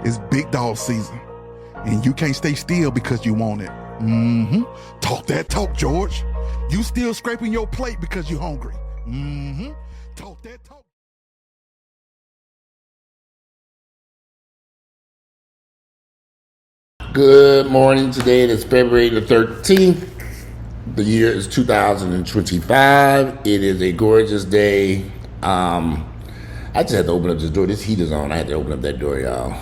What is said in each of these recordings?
It's big dog season, and you can't stay still because you want it. Mm-hmm. Talk that talk, George. You still scraping your plate because you're hungry. Mm-hmm. Talk that talk. Good morning. Today it is February the 13th. The year is 2025. It is a gorgeous day. I just had to open up this door. This heat is on. I had to open up that door, y'all.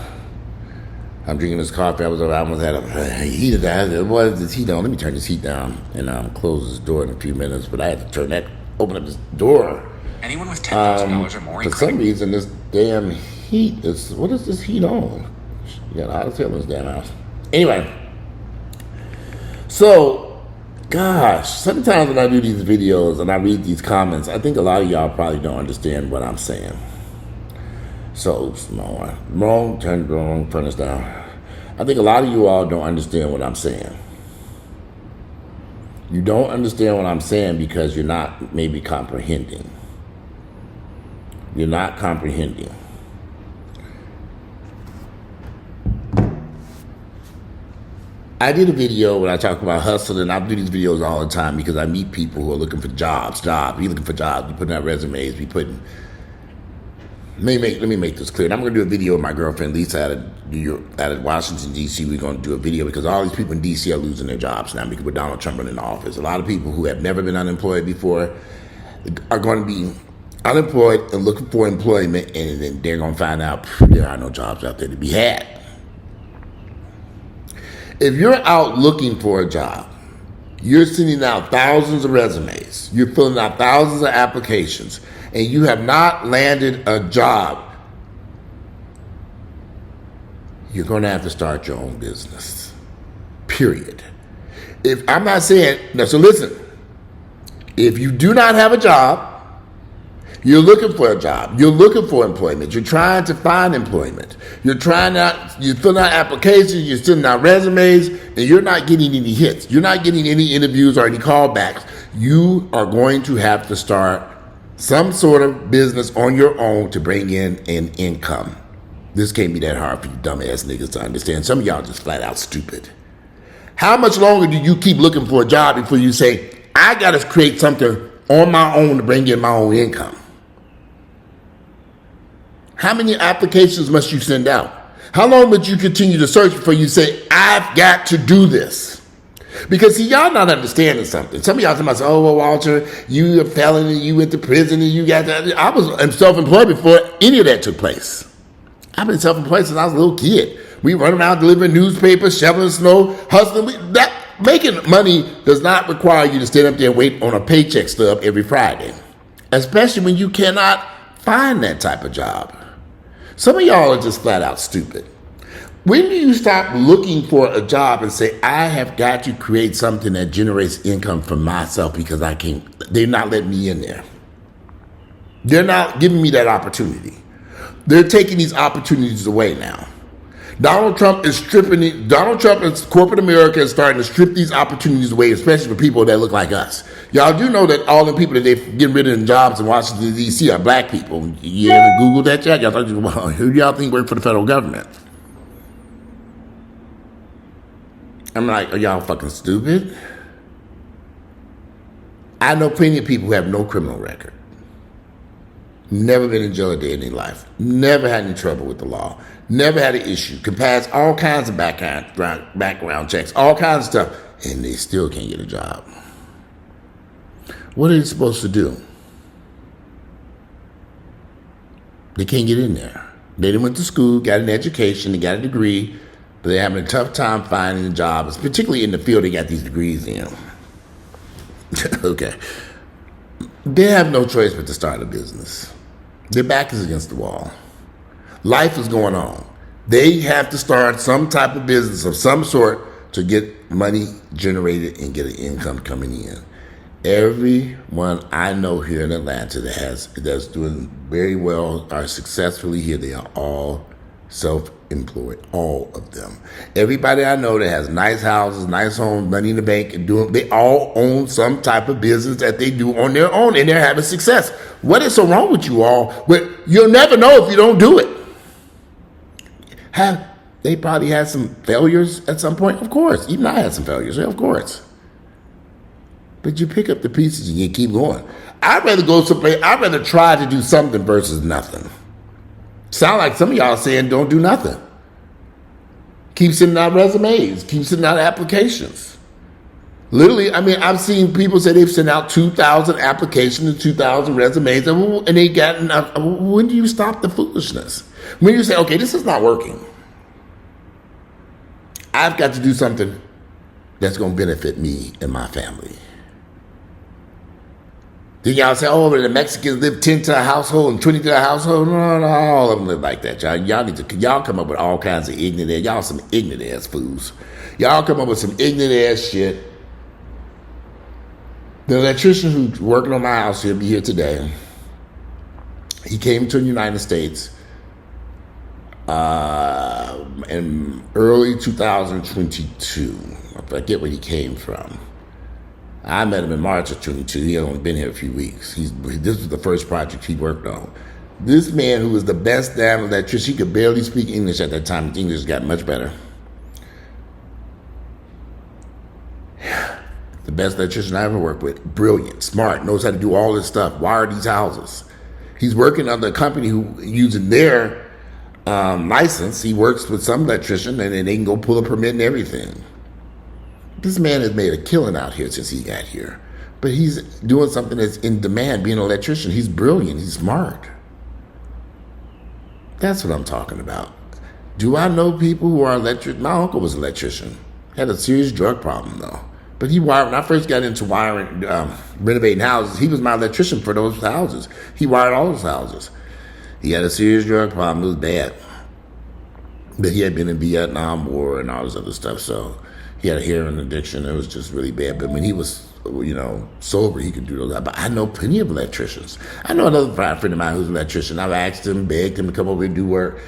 I'm drinking this coffee. I almost had a heat. What is this heat on? Let me turn this heat down and close this door in a few minutes. But I had to open up this door. Anyone with $10,000 or more. For some reason, this damn heat is. What is this heat on? You got a hot as hell in this damn house. Anyway, so, gosh, sometimes when I do these videos and I read these comments, I think a lot of y'all probably don't understand what I'm saying. So, turn the wrong furnace down. I think a lot of you all don't understand what I'm saying. You don't understand what I'm saying because you're not maybe comprehending. You're not comprehending. I did a video when I talk about hustling. I do these videos all the time because I meet people who are looking for jobs. We looking for jobs. We putting out resumes. Let me make this clear. And I'm going to do a video with my girlfriend Lisa out of Washington, D.C. We're going to do a video because all these people in D.C. are losing their jobs now because with Donald Trump in office. A lot of people who have never been unemployed before are going to be unemployed and looking for employment, and then they're going to find out there are no jobs out there to be had. If you're out looking for a job, you're sending out thousands of resumes, you're filling out thousands of applications, and you have not landed a job, you're going to have to start your own business. Period. I'm not saying, so listen, if you do not have a job, you're looking for a job. You're looking for employment. You're trying to find employment. You're filling out applications. You're sending out resumes, and you're not getting any hits. You're not getting any interviews or any callbacks. You are going to have to start some sort of business on your own to bring in an income. This can't be that hard for you dumbass niggas to understand. Some of y'all just flat out stupid. How much longer do you keep looking for a job before you say, I got to create something on my own to bring in my own income? How many applications must you send out? How long must you continue to search before you say, I've got to do this? Because see, y'all not understanding something. Some of y'all talking about, oh, well, Walter, you a felon and you went to prison and you got that. I was self-employed before any of that took place. I've been self-employed since I was a little kid. We run around delivering newspapers, shoveling snow, hustling. Making money does not require you to stand up there and wait on a paycheck stub every Friday, especially when you cannot find that type of job. Some of y'all are just flat out stupid. When do you stop looking for a job and say, I have got to create something that generates income for myself because they're not letting me in there. They're not giving me that opportunity. They're taking these opportunities away now. Donald Trump and corporate America is starting to strip these opportunities away, especially for people that look like us. Y'all do know that all the people that they're getting rid of in jobs in Washington, D.C. are black people. You ever Googled that yet? Y'all thought, well, who do y'all think work for the federal government? I'm like, are y'all fucking stupid? I know plenty of people who have no criminal record. Never been in jail a day in their life. Never had any trouble with the law. Never had an issue. Can pass all kinds of background checks, all kinds of stuff, and they still can't get a job. What are they supposed to do? They can't get in there. They done went to school, got an education, they got a degree, but they're having a tough time finding a job, particularly in the field they got these degrees in. Okay. They have no choice but to start a business. Their back is against the wall. Life is going on. They have to start some type of business of some sort to get money generated and get an income coming in. Everyone I know here in Atlanta that's doing very well are successfully here. They are all self-employed, all of them. Everybody I know that has nice houses, nice homes, money in the bank, and they all own some type of business that they do on their own, and they're having success. What is so wrong with you all? You'll never know if you don't do it. They probably had some failures at some point, of course. Even I had some failures, of course. But you pick up the pieces and you keep going. I'd rather go someplace, I'd rather try to do something versus nothing. Sound like some of y'all saying don't do nothing. Keep sending out resumes, keep sending out applications. Literally, I mean, I've seen people say they've sent out 2,000 applications and 2,000 resumes, and they got enough. When do you stop the foolishness? When you say, okay, this is not working. I've got to do something that's going to benefit me and my family. Then y'all say, oh, the Mexicans live 10 to a household and 20 to a household. No, all of them live like that, y'all. Y'all come up with all kinds of ignorant ass. Y'all some ignorant ass fools. Y'all come up with some ignorant ass shit. The electrician who's working on my house here, be here today. He came to the United States in early 2022. I forget where he came from. I met him in March of 22. He had only been here a few weeks. This was the first project he worked on. This man, who was the best damn electrician, he could barely speak English at that time. His English got much better. The best electrician I ever worked with. Brilliant, smart, knows how to do all this stuff, wire these houses. He's working under a company who, using their license, he works with some electrician and then they can go pull a permit and everything. This man has made a killing out here since he got here. But he's doing something that's in demand, being an electrician. He's brilliant. He's smart. That's what I'm talking about. Do I know people who are electricians? My uncle was an electrician. Had a serious drug problem, though. But he wired, when I first got into wiring, renovating houses, he was my electrician for those houses. He wired all those houses. He had a serious drug problem. It was bad. But he had been in Vietnam War and all this other stuff, so he had a heroin addiction. It was just really bad. But when he was, sober, he could do those. But I know plenty of electricians. I know another friend of mine who's an electrician. I've asked him, begged him to come over and do work.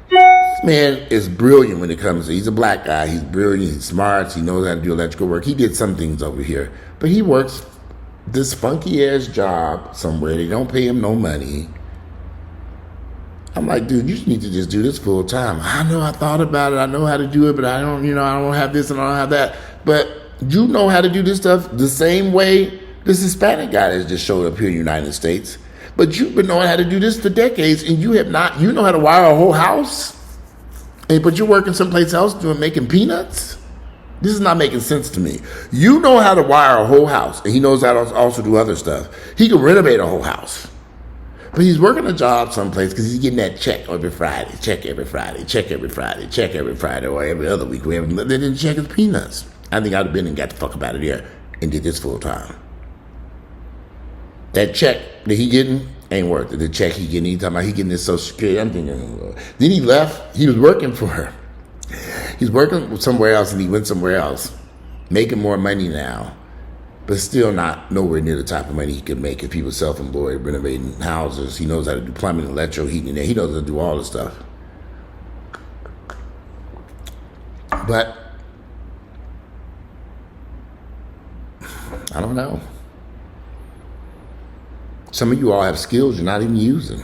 This man is brilliant when it comes to, he's a black guy. He's brilliant. He's smart. He knows how to do electrical work. He did some things over here. But he works this funky-ass job somewhere. They don't pay him no money. I'm like, dude, you need to just do this full time. I know, I thought about it. I know how to do it, but I don't have this and I don't have that. But you know how to do this stuff the same way this Hispanic guy that just showed up here in the United States. But you've been knowing how to do this for decades, and you have not. You know how to wire a whole house, but you're working someplace else making peanuts? This is not making sense to me. You know how to wire a whole house, and he knows how to also do other stuff. He can renovate a whole house. But he's working a job someplace because he's getting that check every Friday, check every Friday, check every Friday, check every Friday, or every other week. They didn't check his peanuts. I think I'd have been and got the fuck up out of there and did this full time. That check that he getting ain't worth it. The check he getting, he talking about he getting his Social Security. I'm thinking, then he left. He was working for her. He's working somewhere else and he went somewhere else, making more money now. But still not nowhere near the type of money he could make if he was self-employed, renovating houses. He knows how to do plumbing, electro, heating. He knows how to do all this stuff. But I don't know. Some of you all have skills you're not even using.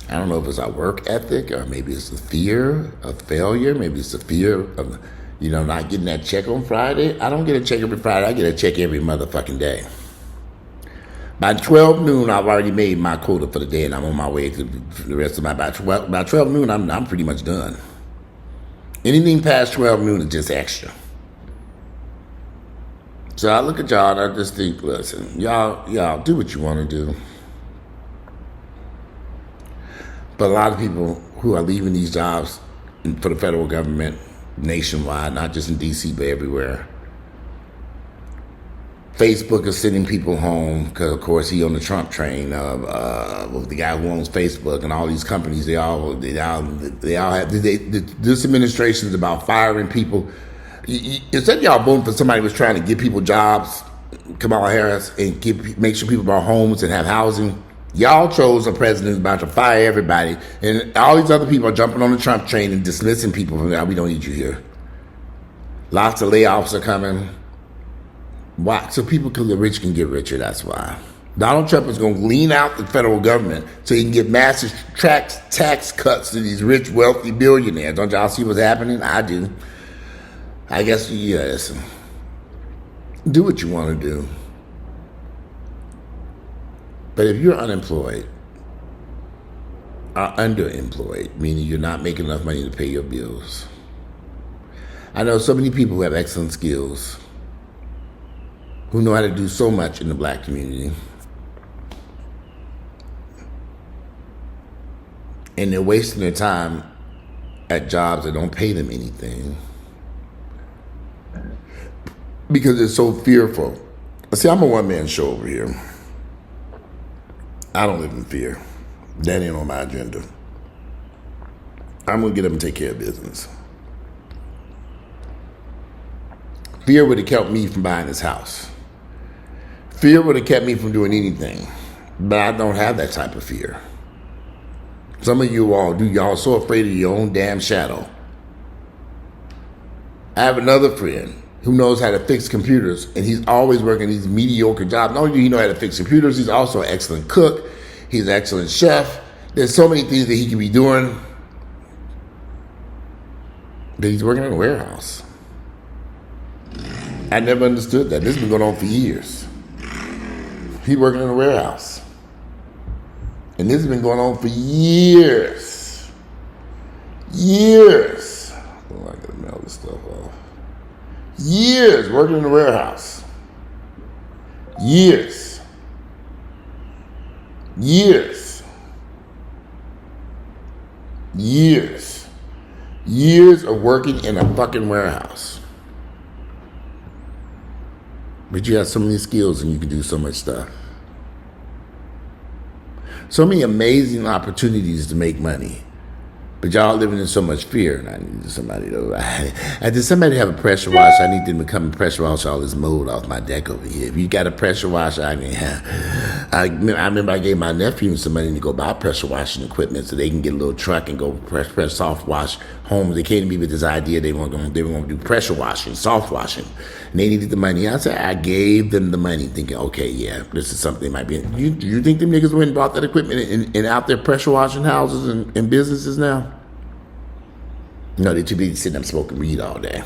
I don't know if it's our work ethic or maybe it's the fear of failure. Maybe it's the fear of not getting that check on Friday. I don't get a check every Friday. I get a check every motherfucking day. By 12 noon, I've already made my quota for the day, and I'm on my way to the rest of my. By 12 noon, I'm pretty much done. Anything past 12 noon is just extra. So I look at y'all and I just think, listen, y'all do what you want to do. But a lot of people who are leaving these jobs for the federal government nationwide, not just in D.C., but everywhere. Facebook is sending people home because, of course, he on the Trump train of the guy who owns Facebook and all these companies. They all have. This administration is about firing people. Instead of y'all voting for somebody who was trying to give people jobs, Kamala Harris, and make sure people buy homes and have housing, y'all chose a president who's about to fire everybody, and all these other people are jumping on the Trump train and dismissing people from there. We don't need you here. Lots of layoffs are coming. Why? So the rich can get richer, that's why. Donald Trump is going to lean out the federal government so he can give massive tax cuts to these rich, wealthy billionaires. Don't y'all see what's happening? I do. I guess, yes. Do what you want to do. But if you're unemployed or underemployed, meaning you're not making enough money to pay your bills, I know so many people who have excellent skills, who know how to do so much in the black community, and they're wasting their time at jobs that don't pay them anything because they're so fearful. See, I'm a one-man show over here. I don't live in fear. That ain't on my agenda. I'm going to get up and take care of business. Fear would have kept me from buying this house. Fear would have kept me from doing anything. But I don't have that type of fear. Some of you all do. Y'all so afraid of your own damn shadow. I have another friend who knows how to fix computers, and he's always working these mediocre jobs. Not only do he know how to fix computers, he's also an excellent cook. He's an excellent chef. There's so many things that he could be doing. But he's working in a warehouse. I never understood that. This has been going on for years. He's working in a warehouse. And this has been going on for years. Years. Oh, I gotta mail this stuff off. Years working in a warehouse. Years. Years. Years. Years of working in a fucking warehouse. But you have so many skills and you can do so much stuff. So many amazing opportunities to make money. But y'all living in so much fear. And I need somebody to... Does somebody have a pressure washer? I need them to come and pressure wash all this mold off my deck over here. If you got a pressure washer, I remember I gave my nephew some money to go buy pressure washing equipment so they can get a little truck and go press soft wash homes. They came to me with this idea they were going to do pressure washing, soft washing. And they needed the money. I said, I gave them the money thinking, okay, yeah, this is something they might be... You think them niggas went and bought that equipment and out there pressure washing houses and businesses now? No, they too busy sitting up smoking weed all day.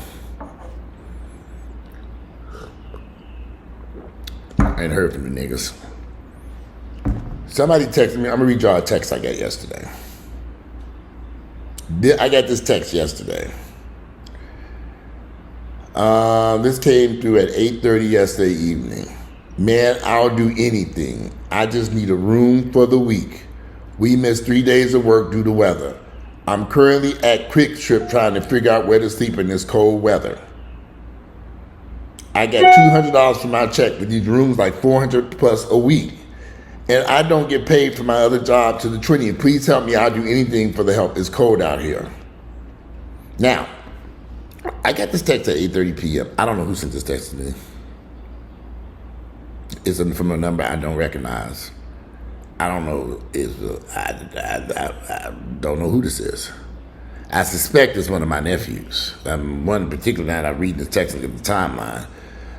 I ain't heard from the niggas. Somebody texted me. I'm gonna read y'all a text I got yesterday. I got this text yesterday. This came through at 8:30 yesterday evening. Man, I'll do anything. I just need a room for the week. We missed 3 days of work due to weather. I'm currently at Quick Trip trying to figure out where to sleep in this cold weather. I got $200 for my check, but these rooms like $400 plus a week. And I don't get paid for my other job to the 20th. Please help me. I'll do anything for the help. It's cold out here. Now, I got this text at 8:30 p.m. I don't know who sent this text to me. It's from a number I don't recognize. I don't know. I don't know who this is. I suspect it's one of my nephews. One particular night I read the text at the timeline.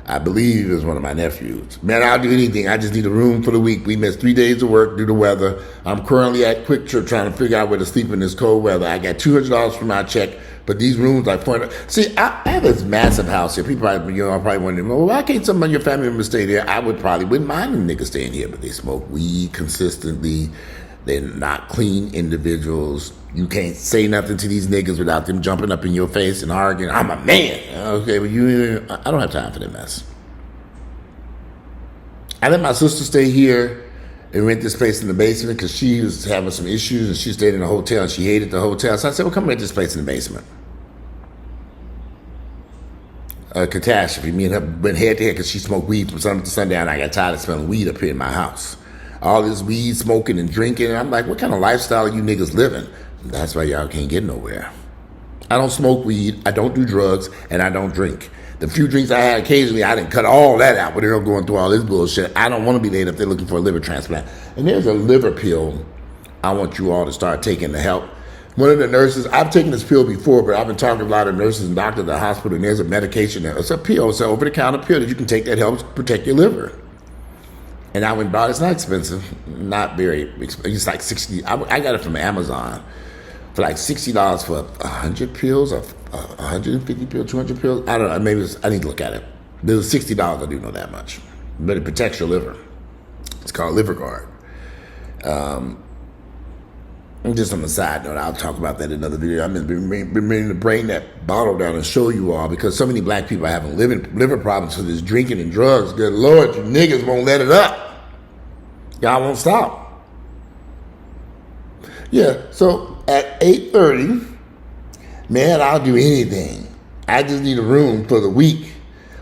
I believe it was one of my nephews. Man, I'll do anything. I just need a room for the week. We missed 3 days of work due to weather. I'm currently at Quick Trip trying to figure out where to sleep in this cold weather. I got $200 for my check, but these rooms like $400. See, I have this massive house here. People probably, probably wondering, well, why can't some of your family members stay there? I wouldn't mind them niggas staying here, but they smoke weed consistently. They're not clean individuals. You can't say nothing to these niggas without them jumping up in your face and arguing. I'm a man. Okay, but I don't have time for that mess. I let my sister stay here and rent this place in the basement because she was having some issues and she stayed in a hotel and she hated the hotel. So I said, well, come rent this place in the basement. A catastrophe. Me and her went head to head because she smoked weed from sundown to sundown. I got tired of smelling weed up here in my house. All this weed smoking and drinking. And I'm like, what kind of lifestyle are you niggas living? That's why y'all can't get nowhere. I don't smoke weed, I don't do drugs, and I don't drink. The few drinks I had occasionally, I didn't cut all that out, but they're going through all this bullshit. I don't want to be laid up there looking for a liver transplant. And there's a liver pill I want you all to start taking to help. One of the nurses, I've taken this pill before, but I've been talking to a lot of nurses and doctors at the hospital, and there's a medication, it's a pill, it's an over-the-counter pill that you can take that helps protect your liver. And I went and bought it. It's not expensive. Not very expensive. It's like 60. I got it from Amazon for like $60 for 100 pills or 150 pills, 200 pills. I don't know. Maybe I need to look at it. It was $60. I do know that much. But it protects your liver. It's called Liver Guard. And just on the side note, I'll talk about that in another video. I've been meaning to bring that bottle down and show you all because so many black people are having liver problems for this drinking and drugs. Good Lord, you niggas won't let it up. Y'all won't stop. Yeah, so at 8:30, man, I'll do anything. I just need a room for the week.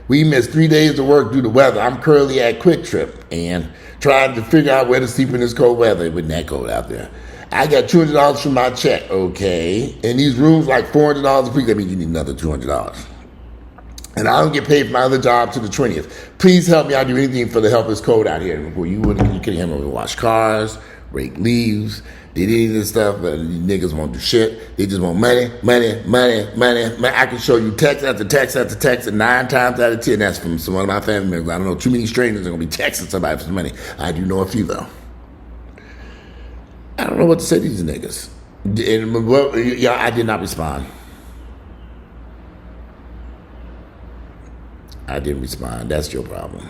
We missed 3 days of work due to weather. I'm currently at Quick Trip and trying to figure out where to sleep in this cold weather. It wasn't that cold out there. I got $200 from my check, okay? And these rooms like $400 a week. That means you need another $200. And I don't get paid for my other job to the 20th. Please help me. I'll do anything for the help. It's cold out here. You can help me wash cars, rake leaves. They did any of this stuff, but these niggas won't do shit. They just want money, money, money, money, money. I can show you text after text after text, and 9 times out of 10, that's from one of my family members. I don't know too many strangers are going to be texting somebody for some money. I do know a few, though. I don't know what to say to these niggas. I did not respond. I didn't respond. That's your problem.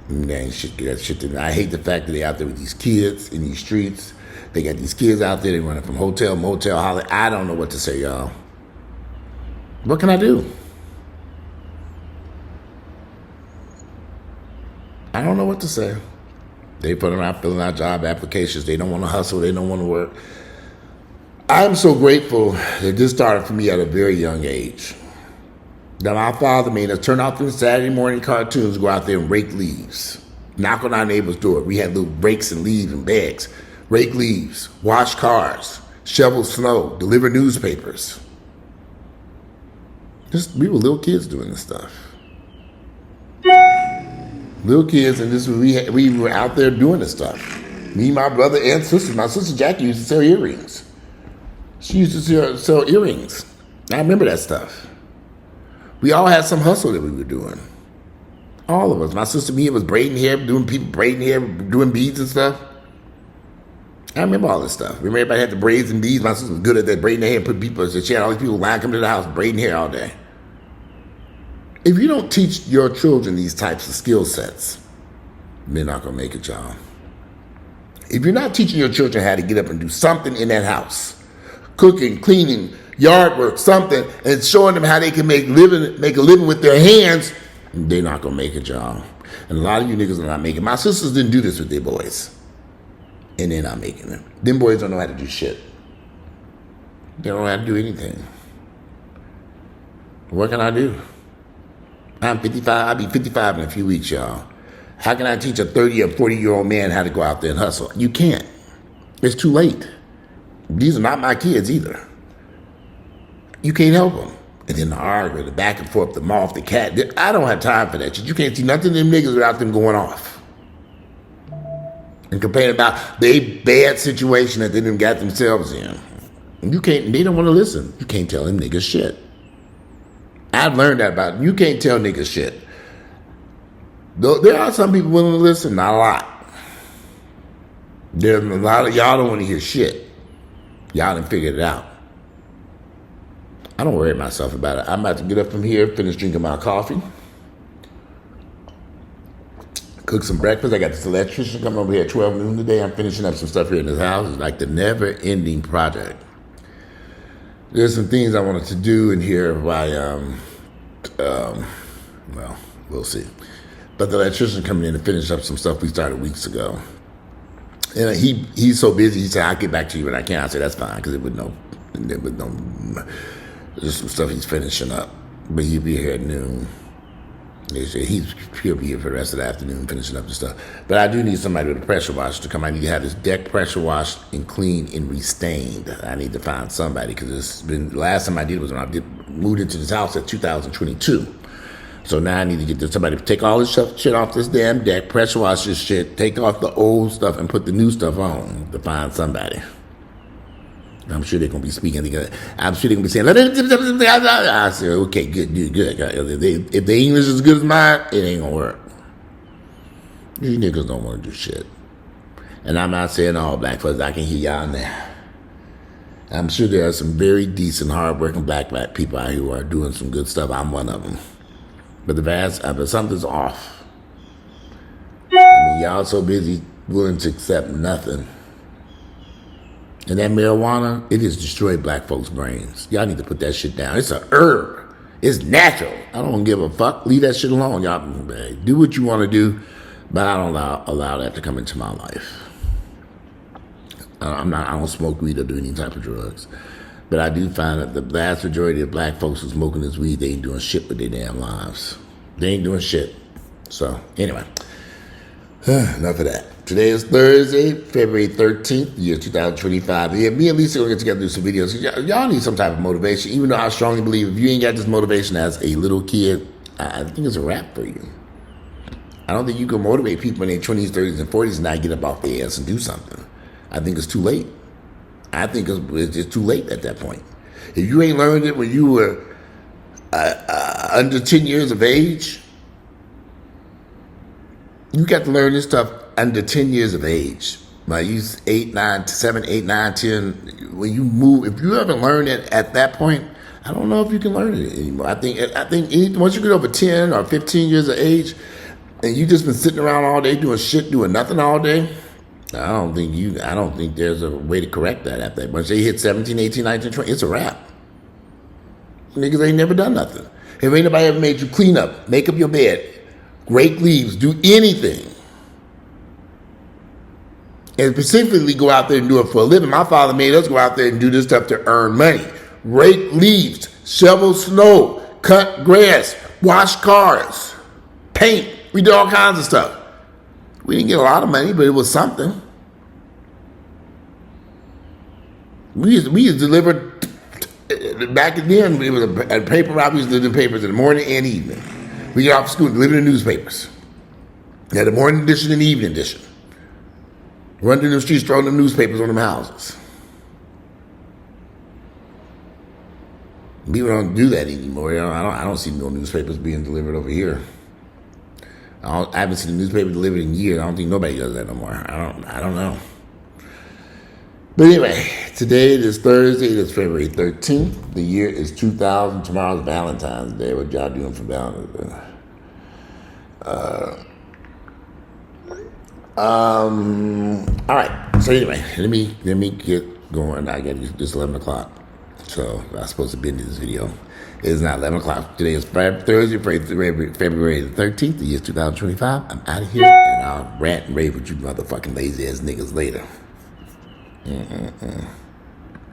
Man, I hate the fact that they're out there with these kids in these streets. They got these kids out there. They running from hotel, motel, holiday. I don't know what to say, y'all. What can I do? I don't know what to say. They put them out filling out job applications. They don't want to hustle. They don't want to work. I'm so grateful that this started for me at a very young age. Now, my father made us turn off the Saturday morning cartoons, go out there and rake leaves, knock on our neighbor's door. We had little rakes and leaves and bags. Rake leaves, wash cars, shovel snow, deliver newspapers. We were little kids doing this stuff. Little kids, and we were out there doing this stuff. Me, my brother, and sister. My sister Jackie used to sell earrings. She used to sell earrings. I remember that stuff. We all had some hustle that we were doing. All of us. My sister Mia was braiding hair, doing beads and stuff. I remember all this stuff. Remember everybody had the braids and beads. My sister was good at that, braiding hair and putting people. She had all these people line come to the house braiding hair all day. If you don't teach your children these types of skill sets, they're not going to make it, y'all. If you're not teaching your children how to get up and do something in that house, cooking, cleaning, yard work, something, and showing them how they can make a living with their hands, they're not going to make it, y'all. And a lot of you niggas are not making it. My sisters didn't do this with their boys. And they're not making it. Them boys don't know how to do shit. They don't know how to do anything. What can I do? I'm 55. I'll be 55 in a few weeks, y'all. How can I teach a 30 or 40-year-old man how to go out there and hustle? You can't. It's too late. These are not my kids either. You can't help them. And then the argument, the back and forth, the moth, the cat. I don't have time for that shit. You can't see nothing of them niggas without them going off. And complaining about their bad situation that they done got themselves in. And you can't, they don't want to listen. You can't tell them niggas shit. I've learned that about them. You can't tell niggas shit. There are some people willing to listen, not a lot. There's a lot of y'all don't want to hear shit. Y'all done figured it out. I don't worry myself about it. I'm about to get up from here, finish drinking my coffee, cook some breakfast. I got this electrician coming over here at 12 noon today. I'm finishing up some stuff here in this house. It's like the never-ending project. There's some things I wanted to do in here by, well, we'll see. But the electrician coming in to finish up some stuff we started weeks ago. And he's so busy, he said, I'll get back to you when I can. I said, that's fine, because there's some stuff he's finishing up. But he'll be here at noon. He'll be here for the rest of the afternoon finishing up the stuff. But I do need somebody with a pressure washer to come. I need to have this deck pressure washed and cleaned and restained. I need to find somebody because it's been, last time I did was when I moved into this house at 2022. So now I need to get somebody to take all this shit off this damn deck, pressure wash this shit, take off the old stuff and put the new stuff on to find somebody. I'm sure they're going to be speaking together. I'm sure they're going to be saying, I said, okay, good, dude, good. If the English is as good as mine, it ain't going to work. These niggas don't want to do shit. And I'm not saying all black folks. I can hear y'all now. I'm sure there are some very decent, hardworking black people out here who are doing some good stuff. I'm one of them. But but something's off. I mean, y'all so busy willing to accept nothing. And that marijuana, it has destroyed black folks' brains. Y'all need to put that shit down. It's a herb. It's natural. I don't give a fuck. Leave that shit alone. Y'all do what you want to do, but I don't allow that to come into my life. I don't smoke weed or do any type of drugs. But I do find that the vast majority of black folks who smoking this weed, they ain't doing shit with their damn lives. They ain't doing shit. So, anyway. Enough of that. Today is Thursday, February 13th, year 2025. Yeah, me and Lisa are going to get together and do some videos. Y'all need some type of motivation, even though I strongly believe if you ain't got this motivation as a little kid, I think it's a wrap for you. I don't think you can motivate people in their 20s, 30s, and 40s and not get up off their ass and do something. I think it's too late. I think it's just too late at that point. If you ain't learned it when you were under 10 years of age, you got to learn this stuff under 10 years of age. Like you 7, 8, 9, 10. When you move, if you haven't learned it at that point, I don't know if you can learn it anymore. I think once you get over 10 or 15 years of age, and you just been sitting around all day doing shit, doing nothing all day, I don't think there's a way to correct that at that. Once they hit 17, 18, 19, 20, it's a wrap. Niggas ain't never done nothing. If ain't nobody ever made you clean up, make up your bed, rake leaves, do anything, and specifically go out there and do it for a living. My father made us go out there and do this stuff to earn money. Rake leaves, shovel snow, cut grass, wash cars, paint. We did all kinds of stuff. We didn't get a lot of money, but it was something. We used to deliver, back then, it was a paper route. We used to deliver papers in the morning and evening. We get off school and deliver the newspapers. You had the morning edition and the evening edition. Run through the streets, throwing them newspapers on them houses. People don't do that anymore. I don't see no newspapers being delivered over here. I haven't seen a newspaper delivered in years. I don't think nobody does that no more. I don't know. But anyway, today it is Thursday. It is February 13th. The year is 2000. Tomorrow's Valentine's Day. What y'all doing for Valentine's Day? All right. So anyway, let me get going. I got this 11 o'clock. So I'm supposed to be into this video. It is not 11 o'clock. Today is Thursday, February the 13th, the year 2025. I'm out of here, and I'll rant and rave with you motherfucking lazy ass niggas later.